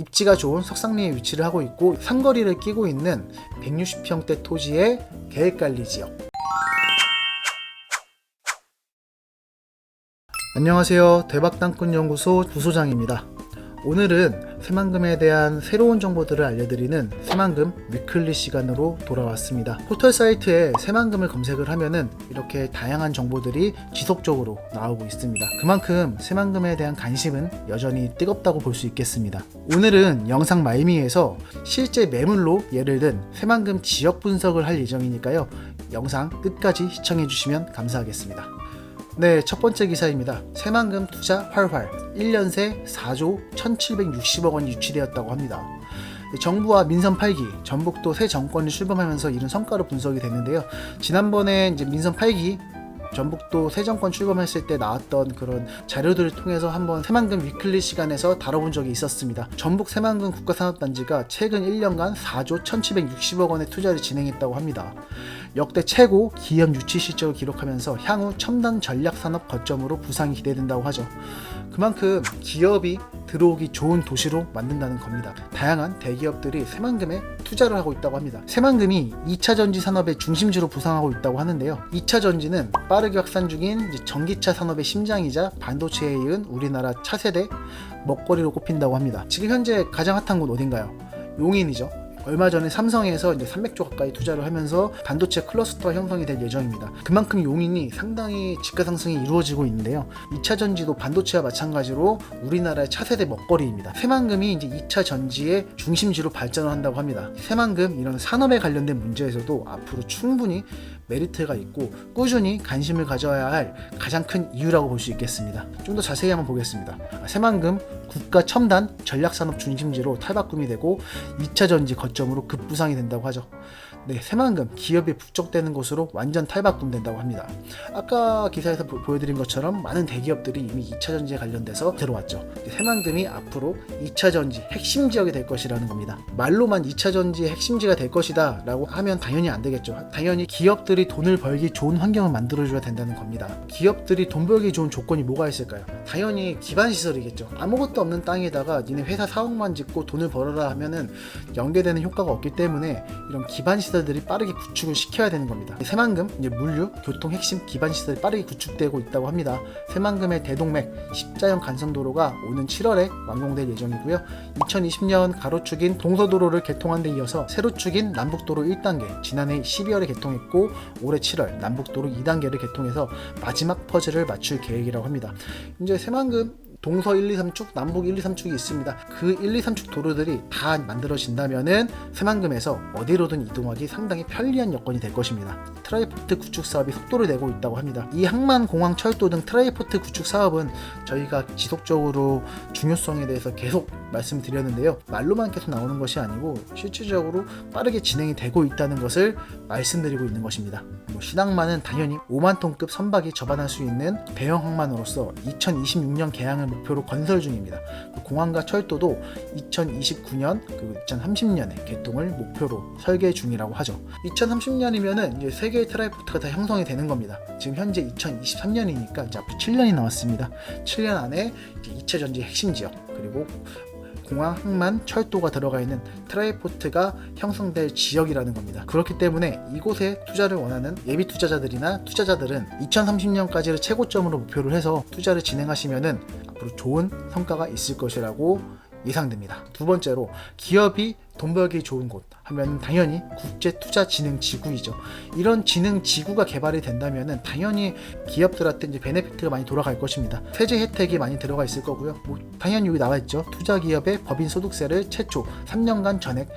입지가 좋은 석상리에 위치를 하고 있고 삼거리를 끼고 있는 160평대 토지의 계획관리 지역. 안녕하세요. 대박땅꾼연구소 부소장입니다. 오늘은 새만금에 대한 새로운 정보들을 알려드리는 새만금 위클리 시간으로 돌아왔습니다. 포털 사이트에 새만금을 검색을 하면은 이렇게 다양한 정보들이 지속적으로 나오고 있습니다. 그만큼 새만금에 대한 관심은 여전히 뜨겁다고 볼 수 있겠습니다. 오늘은 영상 말미에서 실제 매물로 예를 든 새만금 지역 분석을 할 예정이니까요. 영상 끝까지 시청해 주시면 감사하겠습니다. 네, 첫 번째 기사입니다. 새만금 투자 활활 1년 새 4조 1760억 원이 유치되었다고 합니다. 정부와 민선 8기, 전북도 새 정권이 출범하면서 이룬 성과로 분석이 됐는데요. 지난번에 이제 민선 8기 전북도 새 정권 출범했을 때 나왔던 그런 자료들을 통해서 한번 새만금 위클리 시간에서 다뤄본 적이 있었습니다. 전북 새만금 국가산업단지가 최근 1년간 4조 1760억 원의 투자를 진행했다고 합니다. 역대 최고 기업 유치 실적을 기록하면서 향후 첨단 전략산업 거점으로 부상이 기대된다고 하죠. 그만큼 기업이 들어오기 좋은 도시로 만든다는 겁니다. 다양한 대기업들이 새만금에 투자를 하고 있다고 합니다. 새만금이 2차 전지 산업의 중심지로 부상하고 있다고 하는데요. 2차 전지는 빠르게 확산 중인 전기차 산업의 심장이자 반도체에 이은 우리나라 차세대 먹거리로 꼽힌다고 합니다. 지금 현재 가장 핫한 곳 어딘가요? 용인이죠. 얼마 전에 삼성에서 이제 300조 가까이 투자를 하면서 반도체 클러스터가 형성이 될 예정입니다. 그만큼 용인이 상당히 집가 상승이 이루어지고 있는데요. 2차 전지도 반도체와 마찬가지로 우리나라의 차세대 먹거리입니다. 새만금이 이제 2차 전지의 중심지로 발전을 한다고 합니다. 새만금 이런 산업에 관련된 문제에서도 앞으로 충분히 메리트가 있고 꾸준히 관심을 가져야 할 가장 큰 이유라고 볼 수 있겠습니다. 좀 더 자세히 한번 보겠습니다. 새만금 국가 첨단 전략산업 중심지로 탈바꿈이 되고 2차 전지 거점으로 급부상이 된다고 하죠. 네, 새만금 기업이 북적대는 곳으로 완전 탈바꿈 된다고 합니다. 아까 기사에서 보여드린 것처럼 많은 대기업들이 이미 2차 전지에 관련돼서 들어왔죠. 새만금이 앞으로 2차 전지 핵심 지역이 될 것이라는 겁니다. 말로만 2차 전지의 핵심지가 될 것이다 라고 하면 당연히 안 되겠죠. 당연히 기업들이 돈을 벌기 좋은 환경을 만들어줘야 된다는 겁니다. 기업들이 돈 벌기 좋은 조건이 뭐가 있을까요? 당연히 기반시설이겠죠. 아무것도 없는 땅에다가 니네 회사 사옥만 짓고 돈을 벌어라 하면은 연계되는 효과가 없기 때문에 이런 기반시설들이 빠르게 구축을 시켜야 되는 겁니다. 새만금 이제 물류, 교통 핵심 기반시설이 빠르게 구축되고 있다고 합니다. 새만금의 대동맥 십자형 간선도로가 오는 7월에 완공될 예정이고요. 2020년 가로축인 동서도로를 개통한 데 이어서 세로축인 남북도로 1단계 지난해 12월에 개통했고 올해 7월 남북도로 2단계를 개통해서 마지막 퍼즐을 맞출 계획이라고 합니다. 이제 새만금 동서 1, 2, 3축, 남북 1, 2, 3축이 있습니다. 그 1, 2, 3축 도로들이 다 만들어진다면은 새만금에서 어디로든 이동하기 상당히 편리한 여건이 될 것입니다. 트라이포트 구축 사업이 속도를 내고 있다고 합니다. 이 항만, 공항, 철도 등 트라이포트 구축 사업은 저희가 지속적으로 중요성에 대해서 계속 말씀드렸는데요. 말로만 계속 나오는 것이 아니고 실질적으로 빠르게 진행이 되고 있다는 것을 말씀드리고 있는 것입니다. 신항만은 당연히 5만 톤급 선박이 접안할 수 있는 대형 항만으로서 2026년 개항을 목표로 건설 중입니다. 공항과 철도도 2029년 그리고 2030년에 개통을 목표로 설계 중이라고 하죠. 2030년이면은 이제 세계의 트라이포트가 다 형성이 되는 겁니다. 지금 현재 2023년이니까 이제 앞으로 7년이 남았습니다. 7년 안에 이제 2차 전지 핵심 지역 그리고 공항, 항만, 철도가 들어가 있는 트라이포트가 형성될 지역이라는 겁니다. 그렇기 때문에 이곳에 투자를 원하는 예비 투자자들이나 투자자들은 2030년까지를 최고점으로 목표를 해서 투자를 진행하시면은 앞으로 좋은 성과가 있을 것이라고 예상됩니다. 두 번째로 기업이 돈 벌기 좋은 곳 하면 당연히 국제투자진흥지구이죠. 이런 진흥지구가 개발이 된다면 당연히 기업들한테 이제 베네피트가 많이 돌아갈 것입니다. 세제 혜택이 많이 들어가 있을 거고요. 당연히 여기 나와 있죠. 투자기업의 법인 소득세를 최초 3년간 전액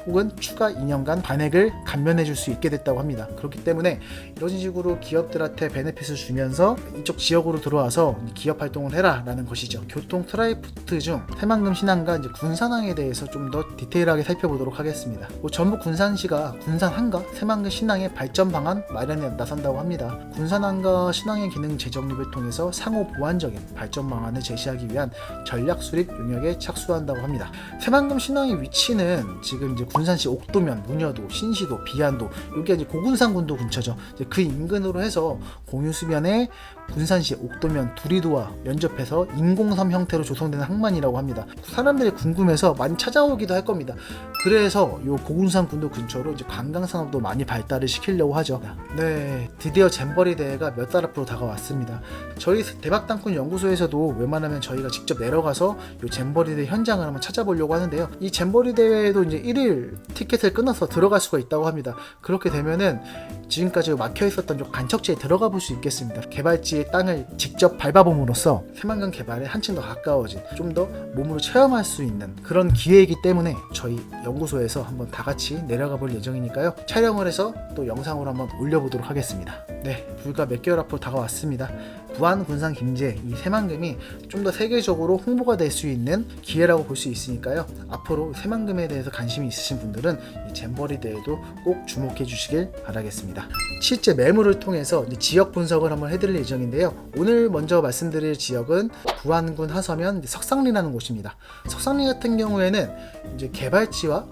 혹은 추가 2년간 반액을 감면해 줄 수 있게 됐다고 합니다. 그렇기 때문에 이런 식으로 기업들한테 베네핏을 주면서 이쪽 지역으로 들어와서 기업 활동을 해라 라는 것이죠. 교통 트라이포트 중 새만금 신항과 이제 군산항에 대해서 좀 더 디테일하게 살펴보도록 하겠습니다. 전북 군산시가 군산항과 새만금 신항의 발전 방안 마련에 나선다고 합니다. 군산항과 신항의 기능 재정립을 통해서 상호 보완적인 발전 방안을 제시하기 위한 전략 수립 용역에 착수한다고 합니다. 새만금 신항의 위치는 지금 이제 군산시 옥도면, 문여도, 신시도, 비안도, 여기가 이제 고군산군도 근처죠. 이제 그 인근으로 해서 공유수변에 군산시 옥도면 두리도와 면접해서 인공섬 형태로 조성되는 항만이라고 합니다. 사람들이 궁금해서 많이 찾아오기도 할 겁니다. 그래서 요 고군산군도 근처로 이제 관광산업도 많이 발달을 시키려고 하죠. 네, 드디어 잼버리 대회가 몇 달 앞으로 다가왔습니다. 저희 대박땅꾼 연구소에서도 웬만하면 저희가 직접 내려가서 요 잼버리 대회 현장을 한번 찾아보려고 하는데요. 이 잼버리 대회에도 이제 1일 티켓을 끊어서 들어갈 수가 있다고 합니다. 그렇게 되면은 지금까지 막혀 있었던 좀 간척지에 들어가 볼 수 있겠습니다. 개발지의 땅을 직접 밟아봄으로써 새만금 개발에 한층 더 가까워진, 좀 더 몸으로 체험할 수 있는 그런 기회이기 때문에 저희 연구소에서 한번 다 같이 내려가 볼 예정이니까요. 촬영을 해서 또 영상으로 한번 올려보도록 하겠습니다. 네, 불과 몇 개월 앞으로 다가왔습니다. 부안, 군산, 김제 이 새만금이 좀 더 세계적으로 홍보가 될 수 있는 기회라고 볼 수 있으니까요. 앞으로 새만금에 대해서 관심이 있으신 분들은 이 잼버리 대회도 꼭 주목해 주시길 바라겠습니다. 실제 매물을 통해서 지역 분석을 한번 해드릴 예정인데요. 오늘 먼저 말씀드릴 지역은 부안군 하서면 석상리라는 곳입니다. 석상리 같은 경우에는 이제 개발지와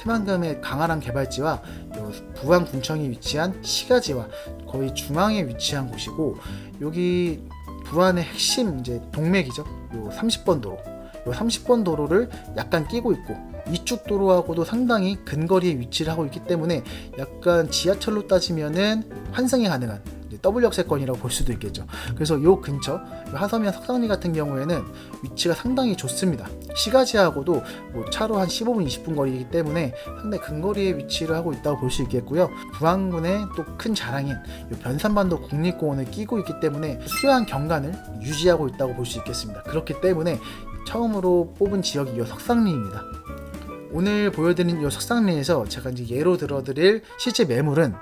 새만금의 강화랑 개발지와 부안군청이 위치한 시가지와 거의 중앙에 위치한 곳이고, 여기 부안의 핵심 이제 동맥이죠. 요 30번 도로. 요 30번 도로를 약간 끼고 있고, 이쪽 도로하고도 상당히 근거리에 위치를 하고 있기 때문에 약간 지하철로 따지면은 환승이 가능한 더블 역세권이라고 볼 수도 있겠죠. 그래서 요 근처 하서면 석상리 같은 경우에는 위치가 상당히 좋습니다. 시가지하고도 뭐 차로 한 15분 20분 거리이기 때문에 상당히 근거리에 위치를 하고 있다고 볼 수 있겠고요. 부안군의 또 큰 자랑인 요 변산반도 국립공원을 끼고 있기 때문에 수려한 경관을 유지하고 있다고 볼 수 있겠습니다. 그렇기 때문에 처음으로 뽑은 지역이 요 석상리입니다. 오늘 보여드린 요 석상리에서 제가 이제 예로 들어드릴 실제 매물은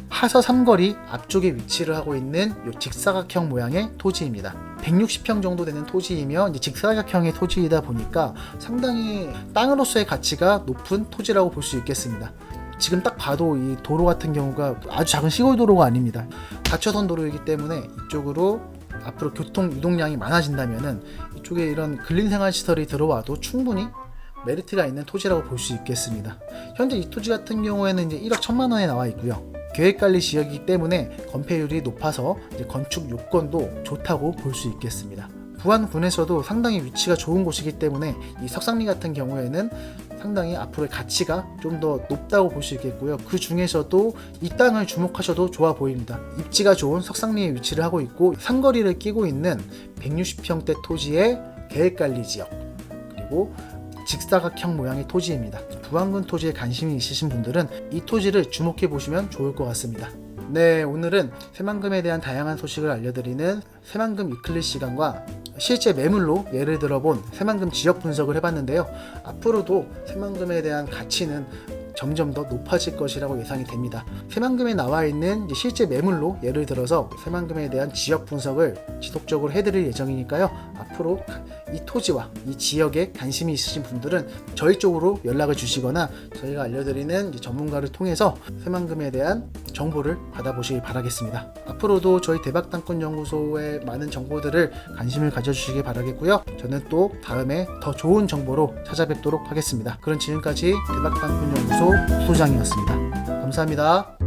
하서 삼거리 앞쪽에 위치를 하고 있는 요 직사각형 모양의 토지입니다. 160평 정도 되는 토지이며 이제 직사각형의 토지이다 보니까 상당히 땅으로서의 가치가 높은 토지라고 볼 수 있겠습니다. 지금 딱 봐도 이 도로 같은 경우가 아주 작은 시골 도로가 아닙니다. 닫혀선 도로이기 때문에 이쪽으로 앞으로 교통 이동량이 많아진다면은 이쪽에 이런 근린생활시설이 들어와도 충분히 메리트가 있는 토지라고 볼 수 있겠습니다. 현재 이 토지 같은 경우에는 이제 1억 1천만 원에 나와 있고요. 계획관리 지역이기 때문에 건폐율이 높아서 이제 건축 요건도 좋다고 볼 수 있겠습니다. 부안군에서도 상당히 위치가 좋은 곳이기 때문에 이 석상리 같은 경우에는 상당히 앞으로의 가치가 좀 더 높다고 볼 수 있겠고요. 그 중에서도 이 땅을 주목하셔도 좋아 보입니다. 입지가 좋은 석상리에 위치를 하고 있고 상거리를 끼고 있는 160평대 토지의 계획관리 지역, 그리고 직사각형 모양의 토지입니다. 부안군 토지에 관심이 있으신 분들은 이 토지를 주목해 보시면 좋을 것 같습니다. 네, 오늘은 새만금에 대한 다양한 소식을 알려드리는 새만금 위클리 시간과 실제 매물로 예를 들어본 새만금 지역 분석을 해봤는데요. 앞으로도 새만금에 대한 가치는 점점 더 높아질 것이라고 예상이 됩니다. 새만금에 나와 있는 실제 매물로 예를 들어서 새만금에 대한 지역 분석을 지속적으로 해드릴 예정이니까요. 앞으로 이 토지와 이 지역에 관심이 있으신 분들은 저희 쪽으로 연락을 주시거나 저희가 알려드리는 전문가를 통해서 새만금에 대한 정보를 받아보시길 바라겠습니다. 앞으로도 저희 대박땅꾼 연구소의 많은 정보들을 관심을 가져주시기 바라겠고요. 저는 또 다음에 더 좋은 정보로 찾아뵙도록 하겠습니다. 그럼 지금까지 대박땅꾼 연구소 소장이었습니다. 감사합니다.